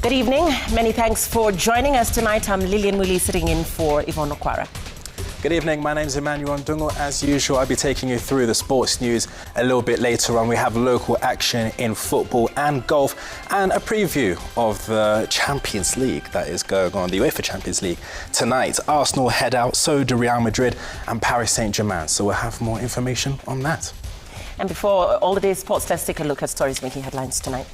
Good evening. Many thanks for joining us tonight. I'm Lillian Muli sitting in for Yvonne Okwara. Good evening. My name is Emmanuel Ndungo. As usual, I'll be taking you through the sports news a little bit later on. We have local action in football and golf and a preview of the Champions League that is going on, the UEFA Champions League. Tonight, Arsenal head out, so do Real Madrid and Paris Saint-Germain. So we'll have more information on that. And before all the day's sports, let's take a look at stories making headlines tonight.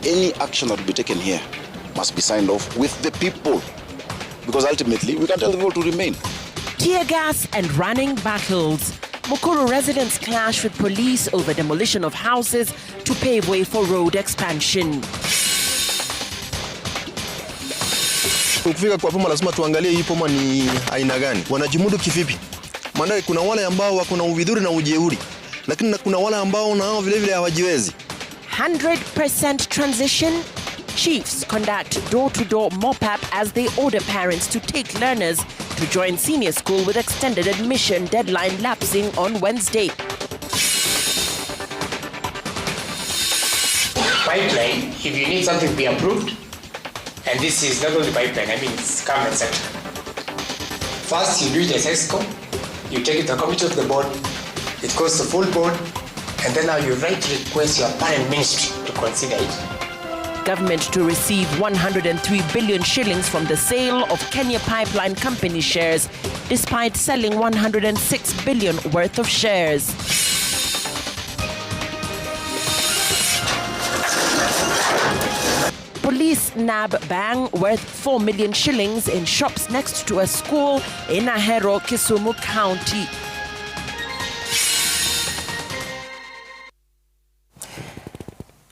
Any action that will be taken here must be signed off with the people, because ultimately we can't tell the people to remain. Tear gas and running battles. Mukuru residents clash with police over demolition of houses to pave way for road expansion. Ukifika kwa poma lazima tuangalie hii poma ni aina gani. Wanajimudu kivipi? Maana kuna wale ambao wako na uvidhuri na ujeuri, lakini kuna wale ambao nao vile vile hawajiwezi. 100% transition. Chiefs conduct door-to-door mop-up as they order parents to take learners to join senior school with extended admission deadline lapsing on Wednesday. Pipeline, if you need something to be approved, and this is not only pipeline, I mean it's government sector. First you do it as SACCO, you take it to the committee of the board, it goes to full board, and then now you write to request your parent ministry to consider it. Government to receive 103 billion shillings from the sale of Kenya Pipeline Company shares, despite selling 106 billion worth of shares. Police nab bang worth 4 million shillings in shops next to a school in Ahero, Kisumu County.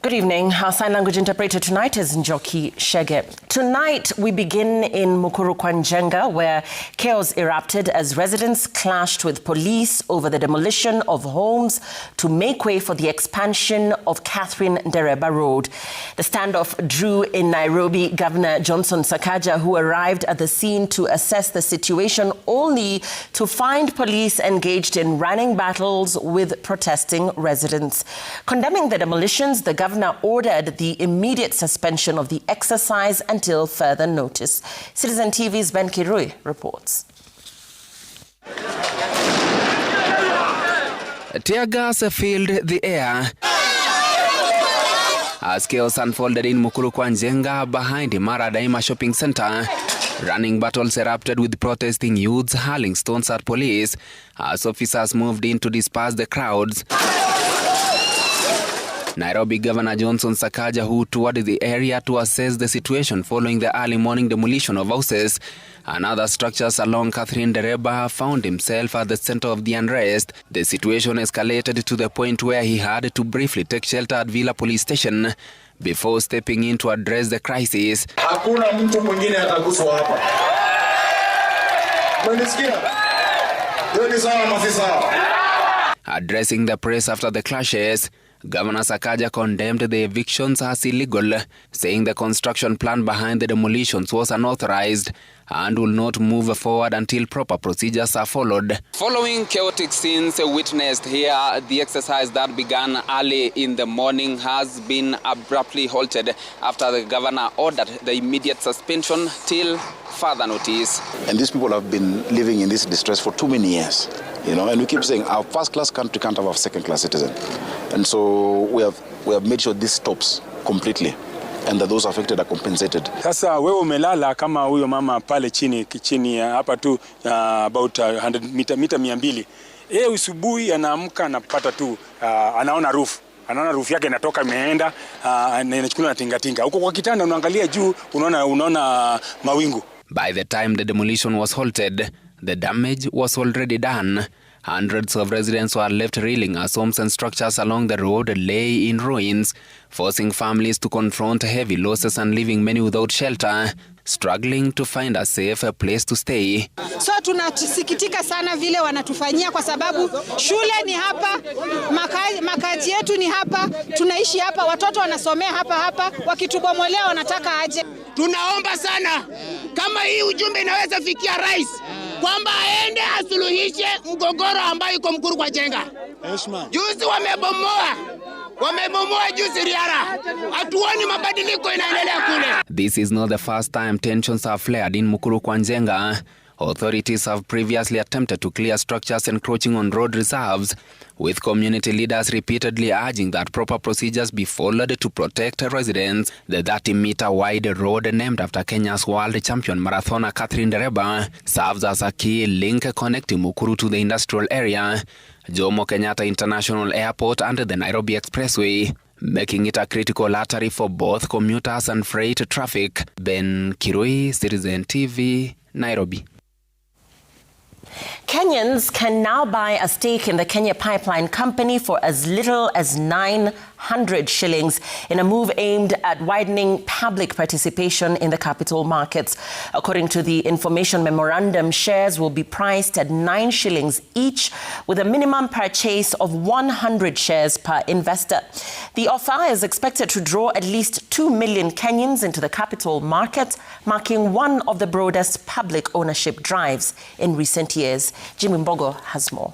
Good evening. Our sign language interpreter tonight is Njoki Shege. Tonight, we begin in Mukuru Kwanjenga, where chaos erupted as residents clashed with police over the demolition of homes to make way for the expansion of Catherine Ndereba Road. The standoff drew in Nairobi Governor Johnson Sakaja, who arrived at the scene to assess the situation, only to find police engaged in running battles with protesting residents. Condemning the demolitions, the governor ordered the immediate suspension of the exercise until further notice. Citizen TV's Ben Kirui reports. Tear gas filled the air as chaos unfolded in Mukuru Kwanjenga behind Imara Daima shopping center. Running battles erupted with protesting youths hurling stones at police as officers moved in to disperse the crowds. Nairobi Governor Johnson Sakaja, who toured the area to assess the situation following the early morning demolition of houses and other structures along Catherine Ndereba, found himself at the center of the unrest. The situation escalated to the point where he had to briefly take shelter at Villa Police Station before stepping in to address the crisis. Hakuna mtu mwingine ataguswa hapa. Mwenisikia? Hiyo ni sawa mafisa. Addressing the press after the clashes, Governor Sakaja condemned the evictions as illegal, saying the construction plan behind the demolitions was unauthorized and will not move forward until proper procedures are followed. Following chaotic scenes witnessed here, the exercise that began early in the morning has been abruptly halted after the governor ordered the immediate suspension till further notice. And these people have been living in this distress for too many years, you know, and we keep saying our first-class country can't have a second-class citizen. And so we have made sure this stops completely and that those affected are compensated. Sasa wewe umelala kama huyo mama pale chini hapa tu about 100 mita 200. Yeye usubuhi anaamka anapata tu anaona roof yake inatoka imeenda na inachukua na tingatinga. Huko kwa kitanda unaangalia juu unaona mawingu. By the time the demolition was halted, the damage was already done. Hundreds of residents were left reeling as homes and structures along the road lay in ruins, forcing families to confront heavy losses and leaving many without shelter, struggling to find a safe place to stay. So tunasikitika sana vile wanatufanyia, kwa sababu shule ni hapa, makazi yetu ni hapa, tunaishi hapa, watoto wanasomea hapa, wakitubomolea wanataka aje. Tunaomba sana kama hii ujumbe inaweza fikia rais, kwamba aende asuluhishe mgogoro ambayo iko Mukuru kwa Jenga. Juzi wamebomoa juzi Riara. Hatuoni mabadiliko inaendelea kule. This is not the first time tensions have flared in Mukuru kwa Jenga. Authorities have previously attempted to clear structures encroaching on road reserves, with community leaders repeatedly urging that proper procedures be followed to protect residents. The 30-meter-wide road named after Kenya's world champion marathoner Catherine Dereba serves as a key link connecting Mukuru to the industrial area, Jomo Kenyatta International Airport and the Nairobi Expressway, making it a critical artery for both commuters and freight traffic. Ben Kirui, Citizen TV, Nairobi. Kenyans can now buy a stake in the Kenya Pipeline Company for as little as 900 shillings in a move aimed at widening public participation in the capital markets. According to the information memorandum, shares will be priced at 9 shillings each, with a minimum purchase of 100 shares per investor. The offer is expected to draw at least 2 million Kenyans into the capital market, marking one of the broadest public ownership drives in recent years. Jimmy Mbogo has more.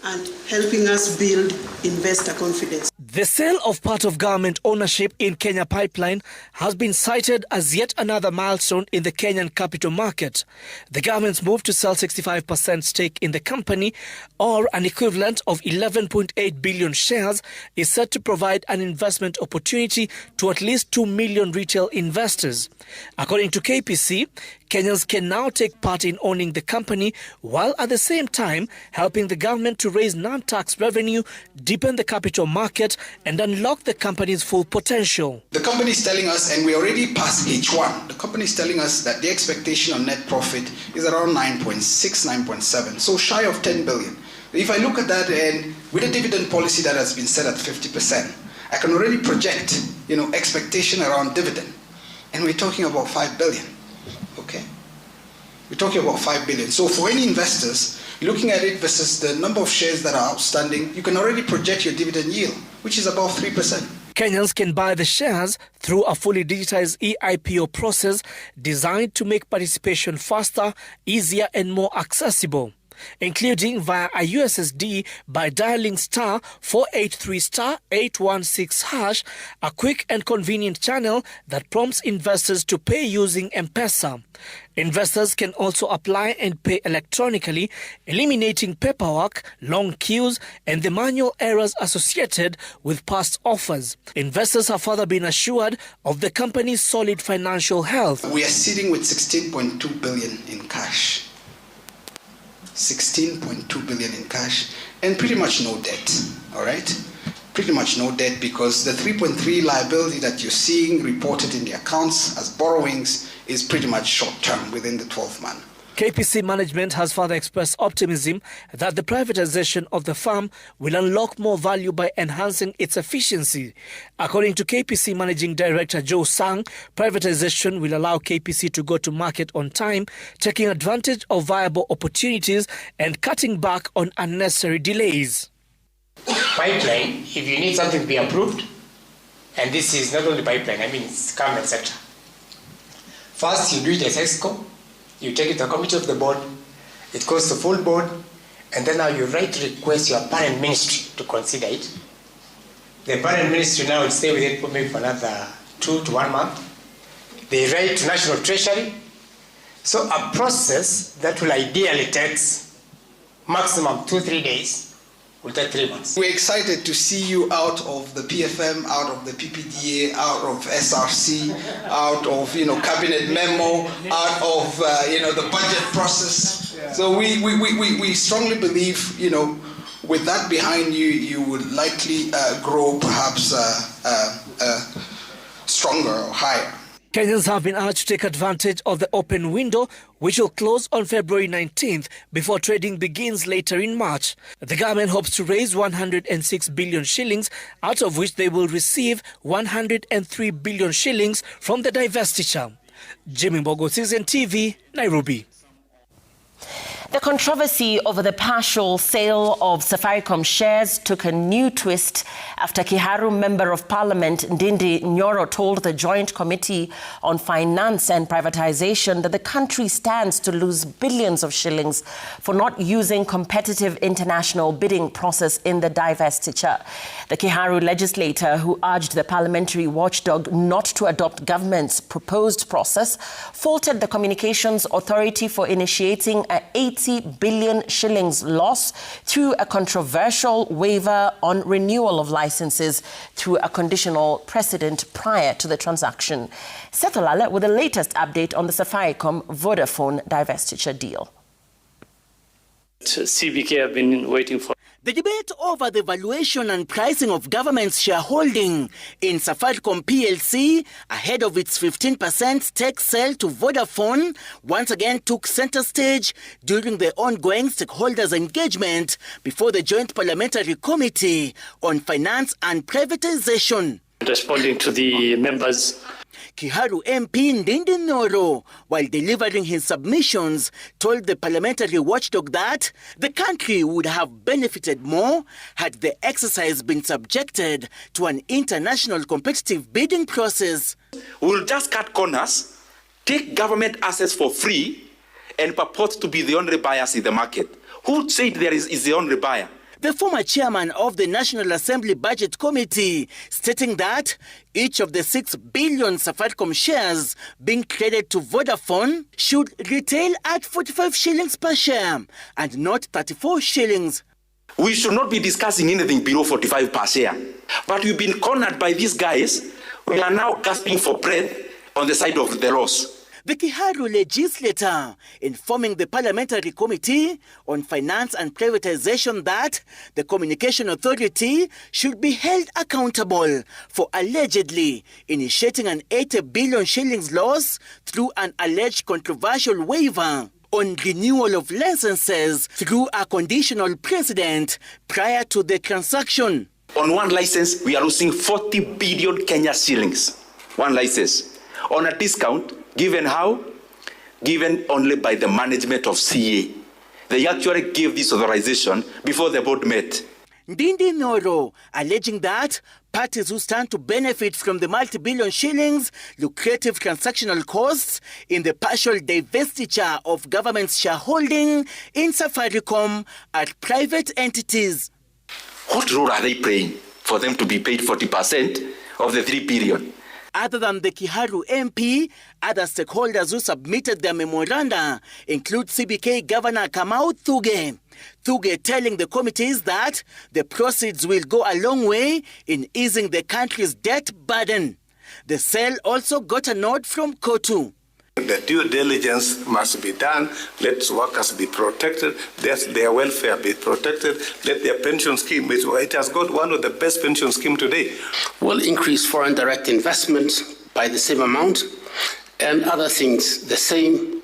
And helping us build investor confidence. The sale of part of government ownership in Kenya Pipeline has been cited as yet another milestone in the Kenyan capital market. The government's move to sell 65% stake in the company, or an equivalent of 11.8 billion shares, is set to provide an investment opportunity to at least 2 million retail investors. According to KPC, Kenyans can now take part in owning the company, while at the same time helping the government to raise non-tax revenue, deepen the capital market, and unlock the company's full potential. The company is telling us, and we already passed H1, the company is telling us that the expectation on net profit is around 9.6, 9.7, so shy of 10 billion. If I look at that, and with a dividend policy that has been set at 50%, I can already project, expectation around dividend. And we're talking about 5 billion. Okay, we're talking about 5 billion. So for any investors, looking at it versus the number of shares that are outstanding, you can already project your dividend yield, which is about 3%. Kenyans can buy the shares through a fully digitized eIPO process designed to make participation faster, easier, and more accessible, including via a USSD by dialing *483*816#, a quick and convenient channel that prompts investors to pay using M-Pesa. Investors can also apply and pay electronically, eliminating paperwork, long queues, and the manual errors associated with past offers. Investors have further been assured of the company's solid financial health. We are sitting with 16.2 billion in cash. 16.2 billion in cash and pretty much no debt, all right? Pretty much no debt, because the 3.3 liability that you're seeing reported in the accounts as borrowings is pretty much short-term within the 12th month. KPC management has further expressed optimism that the privatization of the firm will unlock more value by enhancing its efficiency. According to KPC Managing Director Joe Sang, privatization will allow KPC to go to market on time, taking advantage of viable opportunities and cutting back on unnecessary delays. Pipeline, if you need something to be approved, and this is not only pipeline, it's government sector. First, you do it as SACCO. You take it to a committee of the board, it goes to full board, and then now you write to request your parent ministry to consider it. The parent ministry now will stay with it maybe for another 2 to 1 month. They write to National Treasury. So a process that will ideally take maximum 2-3 days will take 3 months. We're excited to see you out of the PFM, out of the PPDA, out of SRC, out of cabinet memo, out of the budget process. Yeah. So we strongly believe with that behind you, you would likely grow perhaps stronger or higher. Kenyans have been urged to take advantage of the open window, which will close on February 19th before trading begins later in March. The government hopes to raise 106 billion shillings, out of which they will receive 103 billion shillings from the divestiture. Jimmy Mbogo, Citizen TV, Nairobi. The controversy over the partial sale of Safaricom shares took a new twist after Kiharu Member of Parliament Ndindi Nyoro told the Joint Committee on Finance and Privatization that the country stands to lose billions of shillings for not using competitive international bidding process in the divestiture. The Kiharu legislator, who urged the parliamentary watchdog not to adopt government's proposed process, faulted the Communications Authority for initiating a 80 billion shillings loss through a controversial waiver on renewal of licenses through a conditional precedent prior to the transaction. Seth Olale with the latest update on the Safaricom Vodafone divestiture deal. CBK have been waiting for. The debate over the valuation and pricing of government's shareholding in Safaricom PLC ahead of its 15% stake sale to Vodafone once again took center stage during the ongoing stakeholders' engagement before the Joint Parliamentary Committee on Finance and Privatization. Responding to the members. Kiharu MP Ndindi Nyoro, while delivering his submissions, told the parliamentary watchdog that the country would have benefited more had the exercise been subjected to an international competitive bidding process. We'll just cut corners, take government assets for free, and purport to be the only buyers in the market. Who said there is the only buyer? The former chairman of the National Assembly Budget Committee stating that each of the 6 billion Safaricom shares being traded to Vodafone should retail at 45 shillings per share and not 34 shillings. We should not be discussing anything below 45 per share. But we've been cornered by these guys. We are now gasping for breath on the side of the loss. The Kiharu legislator informing the Parliamentary Committee on Finance and Privatization that the Communication Authority should be held accountable for allegedly initiating an 80 billion shillings loss through an alleged controversial waiver on renewal of licenses through a conditional precedent prior to the transaction. On one license, we are losing 40 billion Kenya shillings. One license. On a discount, given how? Given only by the management of CA. They actually gave this authorization before the board met. Ndindi Nyoro alleging that parties who stand to benefit from the multi-billion shillings lucrative transactional costs in the partial divestiture of government's shareholding in Safaricom are private entities. What role are they playing for them to be paid 40% of the 3 billion? Other than the Kiharu MP, other stakeholders who submitted their memoranda include CBK Governor Kamau Thuge. Thuge telling the committees that the proceeds will go a long way in easing the country's debt burden. The sale also got a nod from Kotu. The due diligence must be done. Let workers be protected. Let their welfare be protected. Let their pension scheme, it has got one of the best pension schemes today. We'll increase foreign direct investment by the same amount, and other things the same.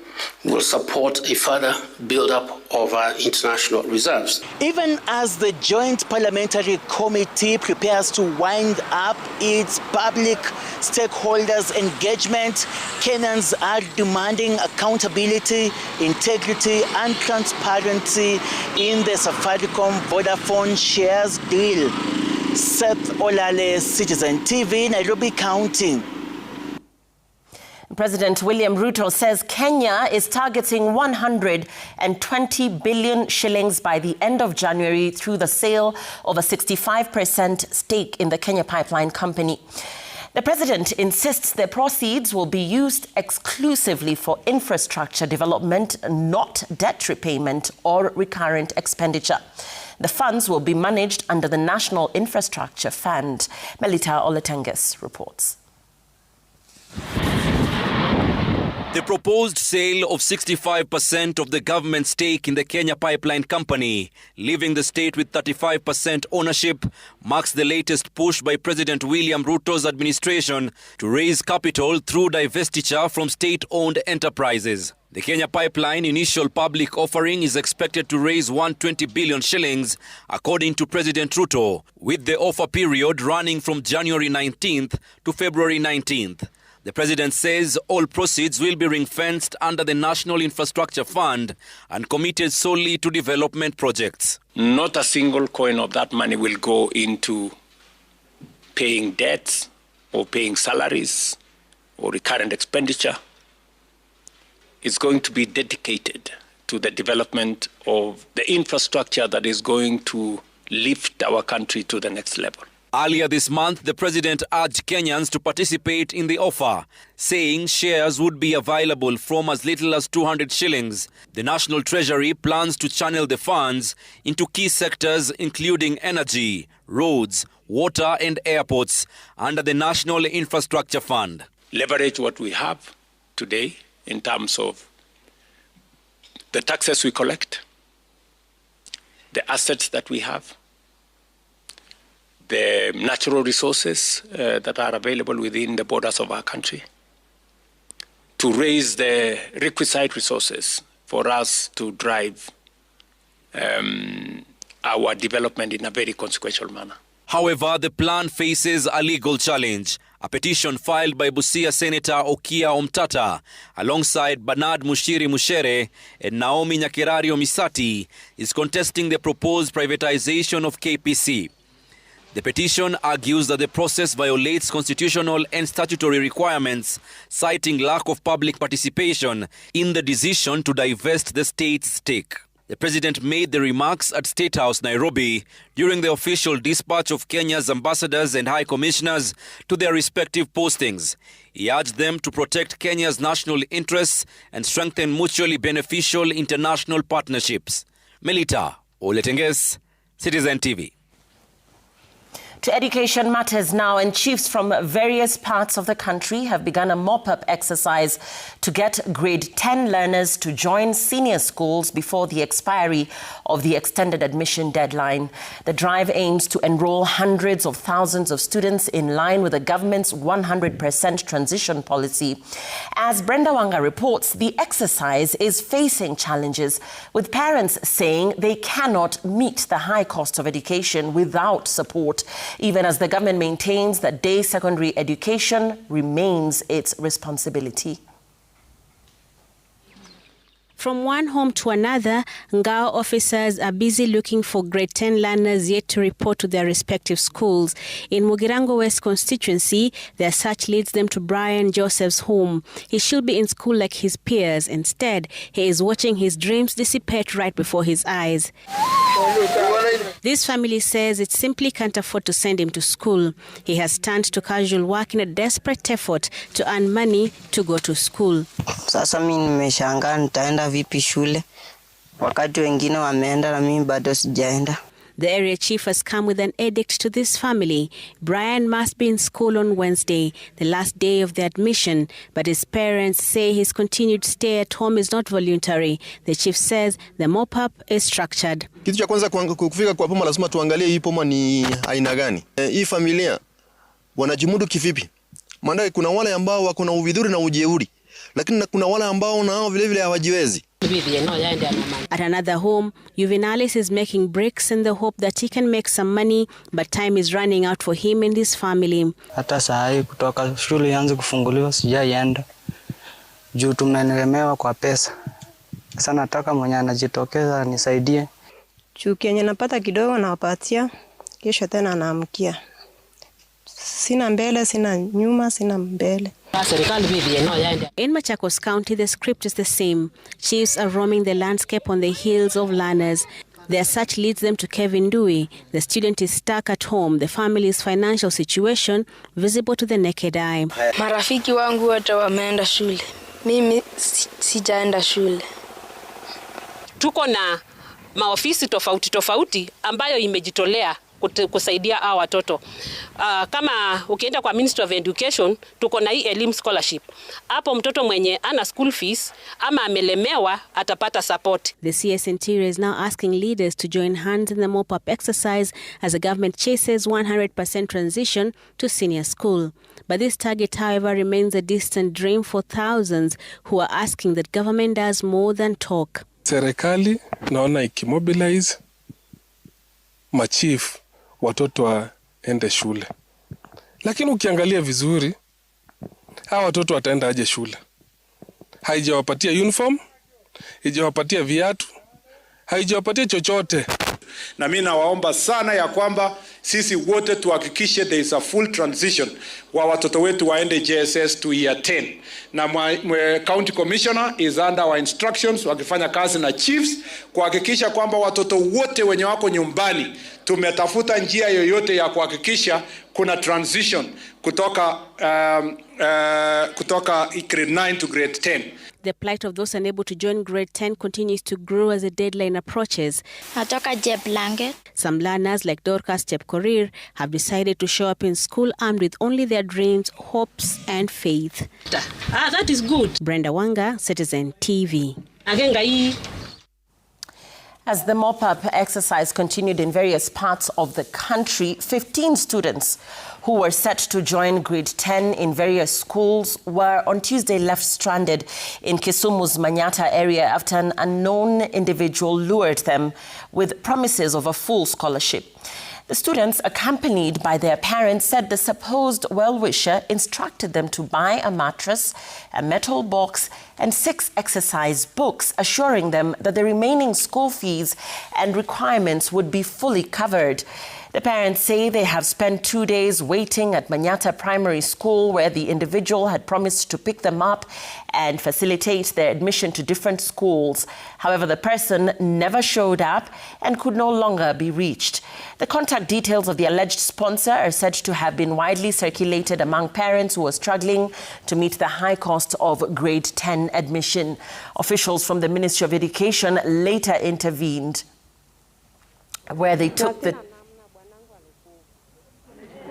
Will support a further build-up of our international reserves. Even as the Joint Parliamentary Committee prepares to wind up its public stakeholders' engagement, Kenyans are demanding accountability, integrity, and transparency in the Safaricom Vodafone shares deal. Seth Olale, Citizen TV, Nairobi County. President William Ruto says Kenya is targeting 120 billion shillings by the end of January through the sale of a 65% stake in the Kenya Pipeline Company. The president insists the proceeds will be used exclusively for infrastructure development, not debt repayment or recurrent expenditure. The funds will be managed under the National Infrastructure Fund. Melita Oletenges reports. The proposed sale of 65% of the government stake in the Kenya Pipeline Company, leaving the state with 35% ownership, marks the latest push by President William Ruto's administration to raise capital through divestiture from state-owned enterprises. The Kenya Pipeline initial public offering is expected to raise 120 billion shillings, according to President Ruto, with the offer period running from January 19th to February 19th. The president says all proceeds will be ring-fenced under the National Infrastructure Fund and committed solely to development projects. Not a single coin of that money will go into paying debts or paying salaries or recurrent expenditure. It's going to be dedicated to the development of the infrastructure that is going to lift our country to the next level. Earlier this month, the president urged Kenyans to participate in the offer, saying shares would be available from as little as 200 shillings. The National Treasury plans to channel the funds into key sectors including energy, roads, water and airports under the National Infrastructure Fund. Leverage what we have today in terms of the taxes we collect, the assets that we have, the natural resources that are available within the borders of our country, to raise the requisite resources for us to drive our development in a very consequential manner. However, the plan faces a legal challenge. A petition filed by Busia Senator Okia Omtata alongside Bernard Mushiri Mushere and Naomi Nyakirario Misati is contesting the proposed privatization of KPC. The petition argues that the process violates constitutional and statutory requirements, citing lack of public participation in the decision to divest the state's stake. The president made the remarks at State House, Nairobi, during the official dispatch of Kenya's ambassadors and high commissioners to their respective postings. He urged them to protect Kenya's national interests and strengthen mutually beneficial international partnerships. Melita Oletenges, Citizen TV. To education matters now, and chiefs from various parts of the country have begun a mop-up exercise to get grade 10 learners to join senior schools before the expiry of the extended admission deadline. The drive aims to enroll hundreds of thousands of students in line with the government's 100% transition policy. As Brenda Wanga reports, the exercise is facing challenges, with parents saying they cannot meet the high cost of education without support, even as the government maintains that day secondary education remains its responsibility. From one home to another, Ngao officers are busy looking for grade 10 learners yet to report to their respective schools. In Mugirango West constituency, their search leads them to Brian Joseph's home. He should be in school like his peers. Instead, he is watching his dreams dissipate right before his eyes. This family says it simply can't afford to send him to school. He has turned to casual work in a desperate effort to earn money to go to school. Sasa mimi nimeshangaa nitaenda vipi shule wakati wengine wameenda na mimi bado sijaenda. The area chief has come with an edict to this family. Brian must be in school on Wednesday, the last day of the admission, but his parents say his continued stay at home is not voluntary. The chief says the mop-up is structured. Kitu cha kwanza kufika kwa poma lazima tuangalie hii poma ni aina gani. Hii familia wanajimudu kivipi? Maana kuna wale ambao wako na uvidhuri na ujeuri, lakini kuna wale ambao nao vile vile hawajiwezi. At another home, Juvenalis is making bricks in the hope that he can make some money, but time is running out for him and his family. Hata saa hii kutoka shule ianze kufunguliwa sijaienda. Juu tumelemewa kwa pesa. Sasa nataka mwenye anajitokeza nisaidie. Juu kenye napata kidogo nawapatia, kesho tena naamkia. Sina mbele, sina nyuma, sina mbele. In Machakos County, the script is the same. Chiefs are roaming the landscape on the heels of learners. Their search leads them to Kevin Dewey. The student is stuck at home, the family's financial situation visible to the naked eye. Marafiki wangu wote wameenda shule. Mimi sijaenda shule. Tuko na maofisi tofauti ambayo imejitolea kusaidia hawa watoto. Kama ukienda kwa Ministry of Education, tuko na hii elimu scholarship. Hapo mtoto mwenye ana school fees ama amelemewa atapata support. The CS Interior is now asking leaders to join hands in the mop-up exercise as the government chases 100% transition to senior school. But this target, however, remains a distant dream for thousands who are asking that government does more than talk. Serikali naona ikimobilize machief watoto waende shule. Lakini ukiangalia vizuri, Hawa watoto wataenda aje shule? Haijawapatia uniform, haijawapatia viatu, haijawapatia chochote. Na mimi nawaomba sana ya kwamba sisi wote tuhakikishe there is a full transition wa watoto wetu waende JSS to year 10. Na county commissioner is under our instructions wakifanya kazi na chiefs kuhakikisha kwamba watoto wote wenye wako nyumbani tumetafuta njia yoyote ya kuhakikisha kuna transition kutoka grade 9 to grade 10. The plight of those unable to join grade 10 continues to grow as the deadline approaches. Some learners like Dorcas Chepkorir have decided to show up in school armed with only their dreams, hopes and faith. That is good. Brenda Wanga, Citizen TV. As the mop-up exercise continued in various parts of the country, 15 students who were set to join grade 10 in various schools were on Tuesday left stranded in Kisumu's Manyata area after an unknown individual lured them with promises of a full scholarship. The students, accompanied by their parents, said the supposed well-wisher instructed them to buy a mattress, a metal box, and 6 exercise books, assuring them that the remaining school fees and requirements would be fully covered. The parents say they have spent 2 days waiting at Manyata Primary School, where the individual had promised to pick them up and facilitate their admission to different schools. However, the person never showed up and could no longer be reached. The contact details of the alleged sponsor are said to have been widely circulated among parents who were struggling to meet the high cost of grade 10 admission. Officials from the Ministry of Education later intervened, where they took the...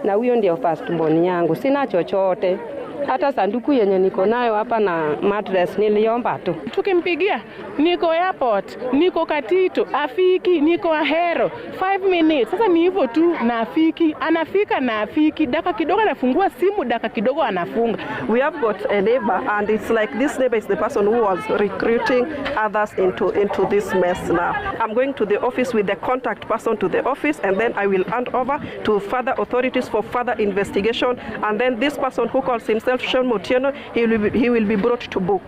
Na huyo ndio first born yangu, sina chochote. Hata sanduku yenye niko nayo hapa na mattress niliomba tu. Tukimpigia niko airport, niko Katito, afiki, niko Ahero, 5 minutes. Sasa ni hivyo tu na afiki, anafika na afiki, dakika kidogo anafungua simu, dakika kidogo anafunga. We have got a neighbor and it's like this neighbor is the person who was recruiting others into this mess now. I'm going to the office with the contact person to the office, and then I will hand over to further authorities for further investigation, and then this person who calls himself Sean Motieno, he will be brought to book.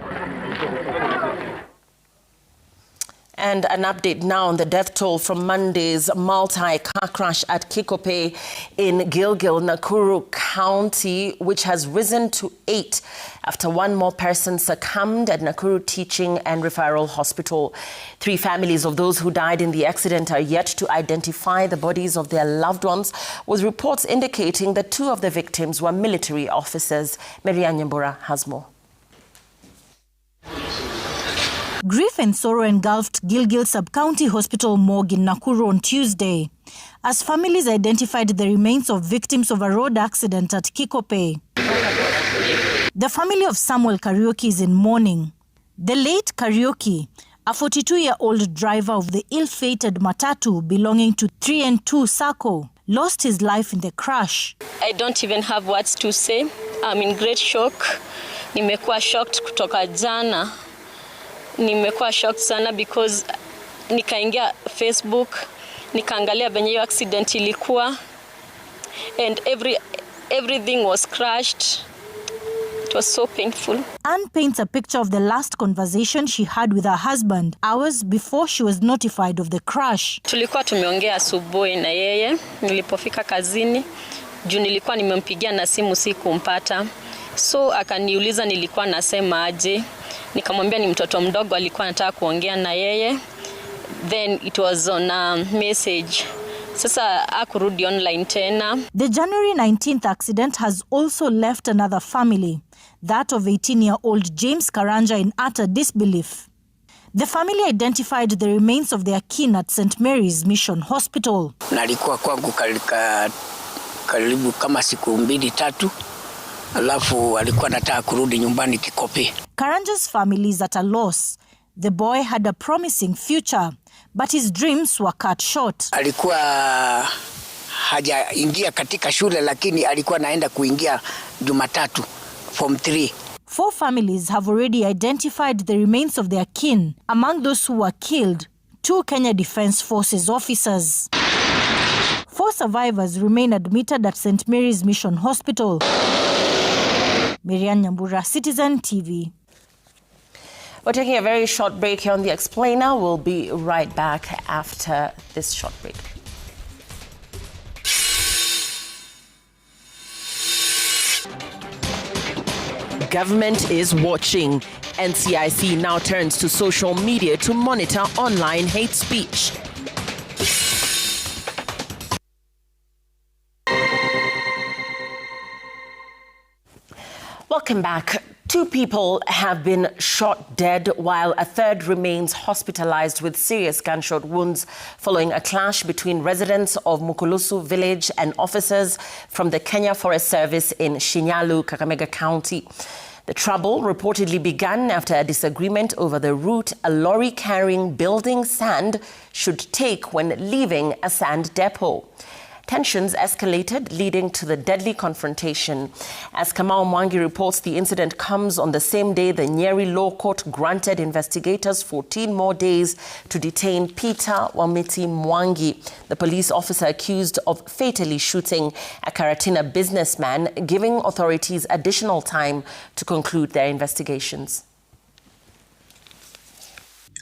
And an update now on the death toll from Monday's multi-car crash at Kikope in Gilgil, Nakuru County, which has risen to 8 after one more person succumbed at Nakuru Teaching and Referral Hospital. 3 families of those who died in the accident are yet to identify the bodies of their loved ones, with reports indicating that 2 of the victims were military officers. Marianne Nyambura has more. Grief and sorrow engulfed Gilgil Sub-County Hospital morgue in Nakuru on Tuesday, as families identified the remains of victims of a road accident at Kikope. The family of Samuel Kariuki is in mourning. The late Kariuki, a 42-year-old driver of the ill-fated matatu belonging to 3 and 2 SACCO, lost his life in the crash. I don't even have words to say. I'm in great shock. Nimekuwa shocked kutoka jana. Nimekuwa shocked sana because nikaingia Facebook, nikaangalia venye hiyo accident ilikuwa, and everything was crashed. It was so painful. Anne paints a picture of the last conversation she had with her husband hours before she was notified of the crash. Tulikuwa tumeongea asubuhi na yeye nilipofika kazini, juu nilikuwa nimempigia na simu sikumpata. So akaniuliza nilikuwa nasema aje. Nikamwambia ni mtoto mdogo alikuwa anataka kuongea na yeye. Then it was on a message. Sasa akurudi online tena. The January 19th accident has also left another family, that of 18-year-old James Karanja, in utter disbelief. The family identified the remains of their kin at St. Mary's Mission Hospital. Nalikuwa kwangu karibu kama siku 2-3. Alafu alikuwa anataka kurudi nyumbani Kikope. Karanja's family is at a loss. The boy had a promising future, but his dreams were cut short. Alikuwa hajaingia katika shule, lakini alikuwa naenda kuingia Jumatatu form 3. 4 families have already identified the remains of their kin. Among those who were killed, 2 Kenya Defence Forces officers. 4 survivors remain admitted at St. Mary's Mission Hospital. Miriam Nyambura, Citizen TV. We're taking a very short break here on The Explainer. We'll be right back after this short break. Government is watching. NCIC now turns to social media to monitor online hate speech. Welcome back. 2 people have been shot dead while a third remains hospitalized with serious gunshot wounds following a clash between residents of Mukuru village and officers from the Kenya Forest Service in Shinyalu, Kakamega County. The trouble reportedly began after a disagreement over the route a lorry carrying building sand should take when leaving a sand depot. Tensions escalated, leading to the deadly confrontation. As Kamau Mwangi reports, the incident comes on the same day the Nyeri Law Court granted investigators 14 more days to detain Peter Wamiti Mwangi, the police officer accused of fatally shooting a Karatina businessman, giving authorities additional time to conclude their investigations.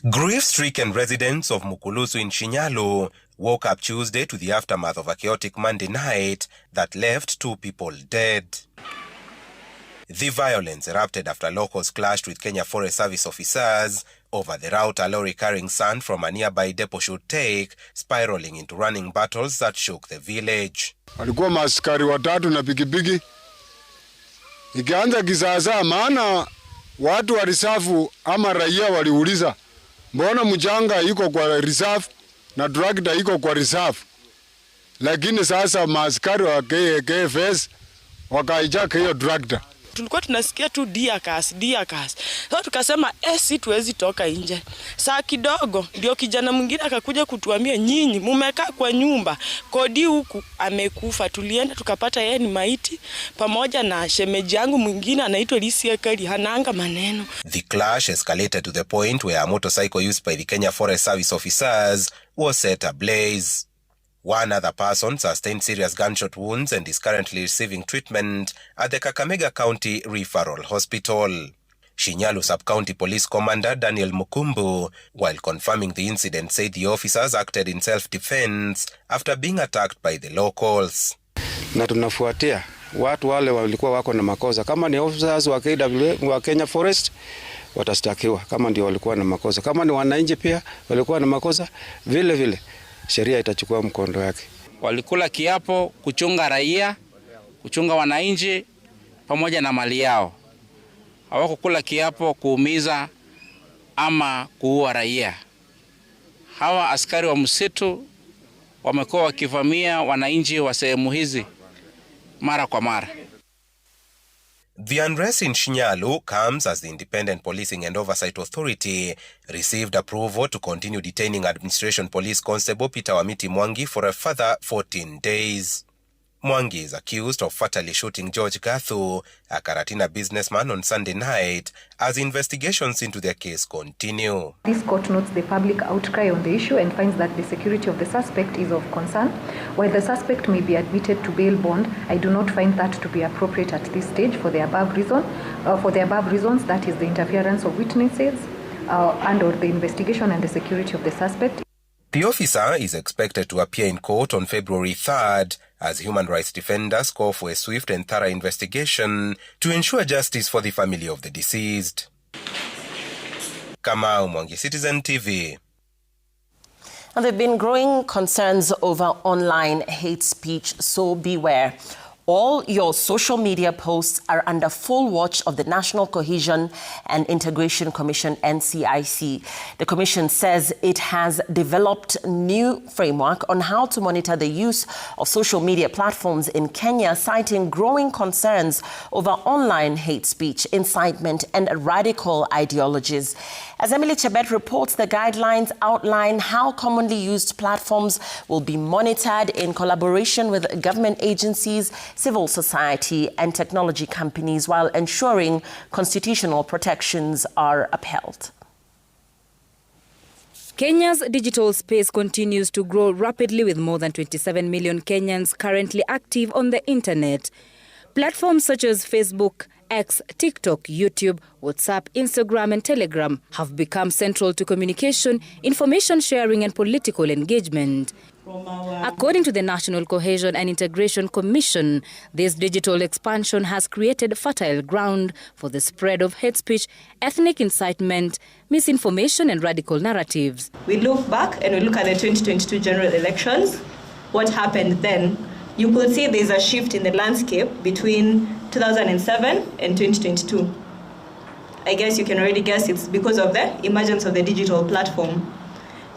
Grief-stricken residents of Mukuru in Shinyalu woke up Tuesday to the aftermath of a chaotic Monday night that left 2 people dead. The violence erupted after locals clashed with Kenya Forest Service officers over the route a lorry carrying sand from a nearby depot should take, spiraling into running battles that shook the village. Walikuwa maaskari watatu na pikipiki. Ikaanza kizaazaa, maana watu wa risafu ama raia waliuliza, mbona mchanga iko kwa risafu na tractor iko kwa risafu? Lakini sasa maaskari wa KFS wakaijaka hiyo tractor. Tulikuwa tunasikia tu diakas. Sasa tukasema si tuwezi toka nje. Saa kidogo ndio kijana mwingine akakuja kutuambia, nyinyi mumekaa kwa nyumba, kodi huku amekufa. Tulienda tukapata yeye ni maiti pamoja na shemeji yangu mwingine anaitwa Lisia Kali, hananga maneno. The clash escalated to the point where a motorcycle used by the Kenya Forest Service officers was set ablaze. One other person sustained serious gunshot wounds and is currently receiving treatment at the Kakamega County Referral Hospital. Shinyalu Sub-County Police Commander Daniel Mukumbu, while confirming the incident, said the officers acted in self-defense after being attacked by the locals. Na tunafuatia watu wale walikuwa wako na makosa. Kama ni officers wa KTDA wa Kenya Forest watastakiwa kama ndio walikuwa na makosa. Kama ni wananchi pia walikuwa na makosa, vile vile sheria itachukua mkondo wake. Walikula kiapo kuchunga raia, kuchunga wananchi pamoja na mali yao. Hawakukula kiapo kuumiza ama kuua raia. Hawa askari wa msitu wamekuwa wakivamia wananchi wa sehemu hizi mara kwa mara. The unrest in Shinyalu comes as the Independent Policing and Oversight Authority received approval to continue detaining Administration Police Constable Peter Wamiti Mwangi for a further 14 days. Mwangi is accused of fatally shooting George Gathu, a Karatina businessman, on Sunday night as investigations into their case continue. This court notes the public outcry on the issue and finds that the security of the suspect is of concern. While the suspect may be admitted to bail bond, I do not find that to be appropriate at this stage for the above reasons, that is the interference of witnesses and or the investigation and the security of the suspect. The officer is expected to appear in court on February 3rd as human rights defenders call for a swift and thorough investigation to ensure justice for the family of the deceased. Kamau Mwangi, Citizen TV. And there have been growing concerns over online hate speech, so beware. All your social media posts are under full watch of the National Cohesion and Integration Commission, NCIC. The commission says it has developed a new framework on how to monitor the use of social media platforms in Kenya, citing growing concerns over online hate speech, incitement, and radical ideologies. As Emily Chebet reports, the guidelines outline how commonly used platforms will be monitored in collaboration with government agencies, civil society, and technology companies, while ensuring constitutional protections are upheld. Kenya's digital space continues to grow rapidly, with more than 27 million Kenyans currently active on the internet. Platforms such as Facebook, X, TikTok, YouTube, WhatsApp, Instagram, and Telegram have become central to communication, information sharing, and political engagement. According to the National Cohesion and Integration Commission, this digital expansion has created fertile ground for the spread of hate speech, ethnic incitement, misinformation, and radical narratives. We look back and we look at the 2022 general elections. What happened then? You could see there's a shift in the landscape between 2007 and 2022. I guess you can already guess it's because of the emergence of the digital platform.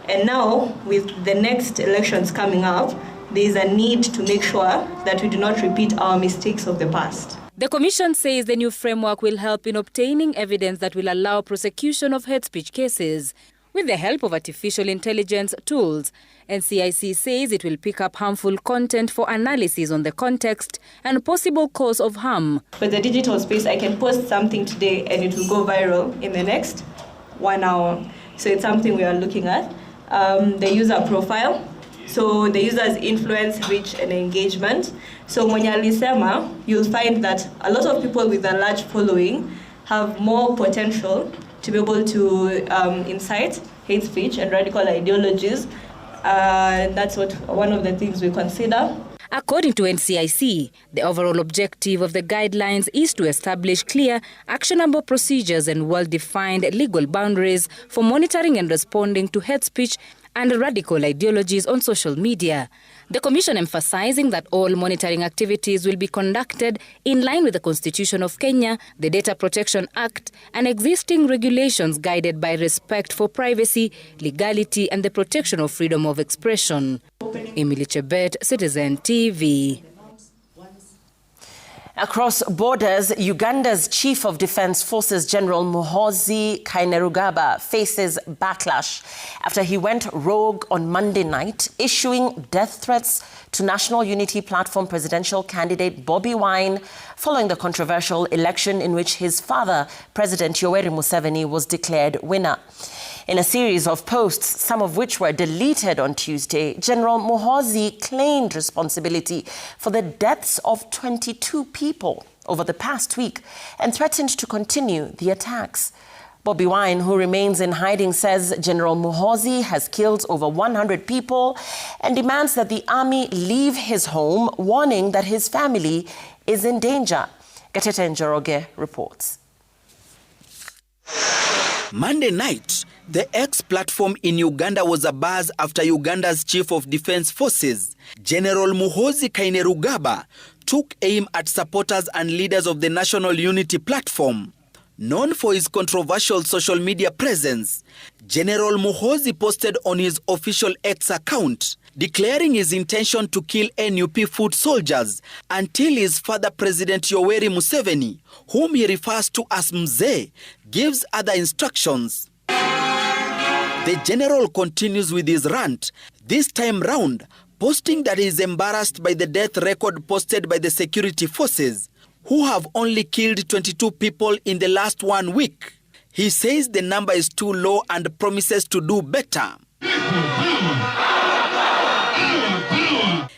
And now, with the next elections coming up, there is a need to make sure that we do not repeat our mistakes of the past. The Commission says the new framework will help in obtaining evidence that will allow prosecution of hate speech cases. With the help of artificial intelligence tools, NCIC says it will pick up harmful content for analysis on the context and possible cause of harm. For the digital space, I can post something today and it will go viral in the next 1 hour. So it's something we are looking at. The user profile. So the user's influence, reach, and engagement. So when you'll find that a lot of people with a large following have more potential to be able to incite hate speech and radical ideologies. That's one of the things we consider. According to NCIC, the overall objective of the guidelines is to establish clear, actionable procedures and well-defined legal boundaries for monitoring and responding to hate speech and radical ideologies on social media. The Commission emphasizing that all monitoring activities will be conducted in line with the Constitution of Kenya, the Data Protection Act, and existing regulations guided by respect for privacy, legality, and the protection of freedom of expression. Emily Chebet, Citizen TV. Across borders, Uganda's Chief of Defense Forces General Muhoozi Kainerugaba faces backlash after he went rogue on Monday night, issuing death threats to National Unity Platform presidential candidate Bobi Wine following the controversial election in which his father, President Yoweri Museveni, was declared winner. In a series of posts, some of which were deleted on Tuesday, General Muhoozi claimed responsibility for the deaths of 22 people over the past week and threatened to continue the attacks. Bobi Wine, who remains in hiding, says General Muhoozi has killed over 100 people and demands that the army leave his home, warning that his family is in danger. Gatete Njoroge reports. Monday night, the X platform in Uganda was abuzz after Uganda's Chief of Defense Forces, General Muhoozi Kainerugaba, took aim at supporters and leaders of the National Unity Platform. Known for his controversial social media presence, General Muhoozi posted on his official X account, declaring his intention to kill NUP foot soldiers until his father, President Yoweri Museveni, whom he refers to as Mzee, gives other instructions. The general continues with his rant, this time round, posting that he is embarrassed by the death record posted by the security forces, who have only killed 22 people in the last 1 week. He says the number is too low and promises to do better.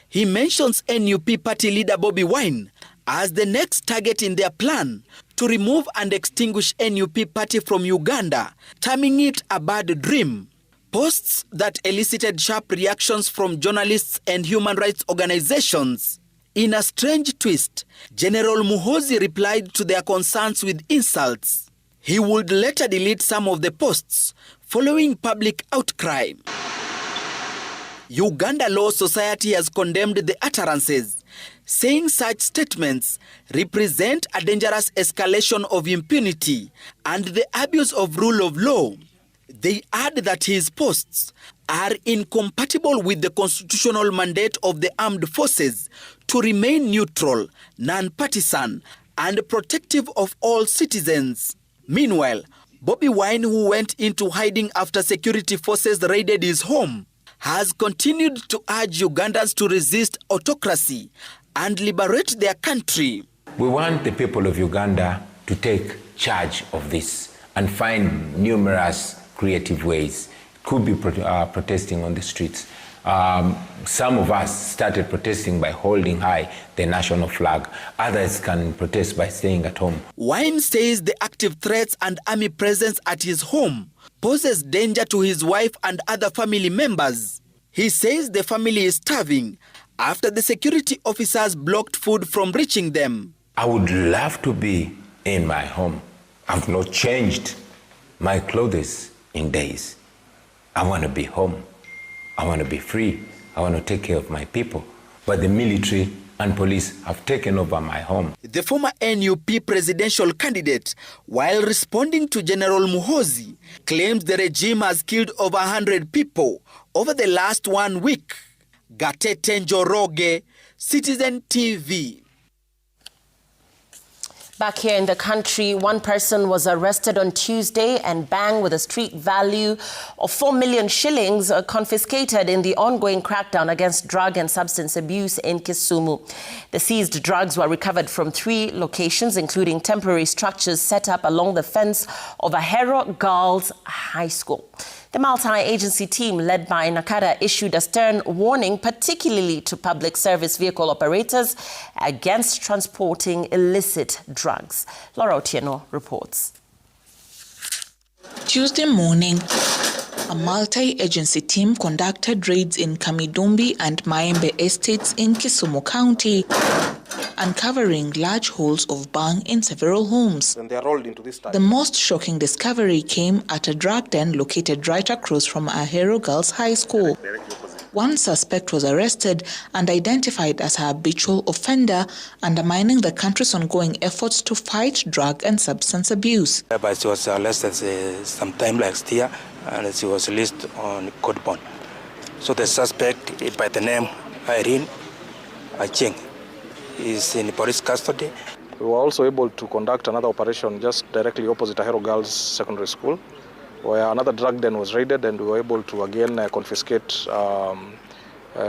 He mentions NUP party leader Bobi Wine as the next target in their plan to remove and extinguish NUP party from Uganda, terming it a bad dream. Posts that elicited sharp reactions from journalists and human rights organizations. In a strange twist, General Muhoozi replied to their concerns with insults. He would later delete some of the posts following public outcry. Uganda Law Society has condemned the utterances, saying such statements represent a dangerous escalation of impunity and the abuse of rule of law. They add that his posts are incompatible with the constitutional mandate of the armed forces to remain neutral, non-partisan, and protective of all citizens. Meanwhile, Bobi Wine, who went into hiding after security forces raided his home, has continued to urge Ugandans to resist autocracy and liberate their country. We want the people of Uganda to take charge of this and find numerous creative ways. It could be protesting on the streets, Some of us started protesting by holding high the national flag. Others can protest by staying at home. Wine says the active threats and army presence at his home poses danger to his wife and other family members. He says the family is starving after the security officers blocked food from reaching them. I would love to be in my home. I've not changed my clothes in days. I want to be home. I want to be free. I want to take care of my people. But the military and police have taken over my home. The former NUP presidential candidate, while responding to General Muhoozi, claims the regime has killed over 100 people over the last 1 week. Gatete Njoroge, Citizen TV. Back here in the country, one person was arrested on Tuesday and banged with a street value of 4 million shillings confiscated in the ongoing crackdown against drug and substance abuse in Kisumu. The seized drugs were recovered from 3 locations, including temporary structures set up along the fence of Ahero Girls High School. The multi-agency team led by Nakada issued a stern warning, particularly to public service vehicle operators, against transporting illicit drugs. Laura Otieno reports. Tuesday morning, a multi-agency team conducted raids in Kamidumbi and Maembe estates in Kisumu County, uncovering large holes of bang in several homes. And they are rolled into this time. The most shocking discovery came at a drug den located right across from Ahero Girls High School. One suspect was arrested and identified as a habitual offender, undermining the country's ongoing efforts to fight drug and substance abuse. But she was arrested sometime last year, and she was released on court bond. So the suspect, by the name Irene Acheng, is in police custody. We were also able to conduct another operation just directly opposite Ahero Girls Secondary School, where another drug den was raided, and we were able to again confiscate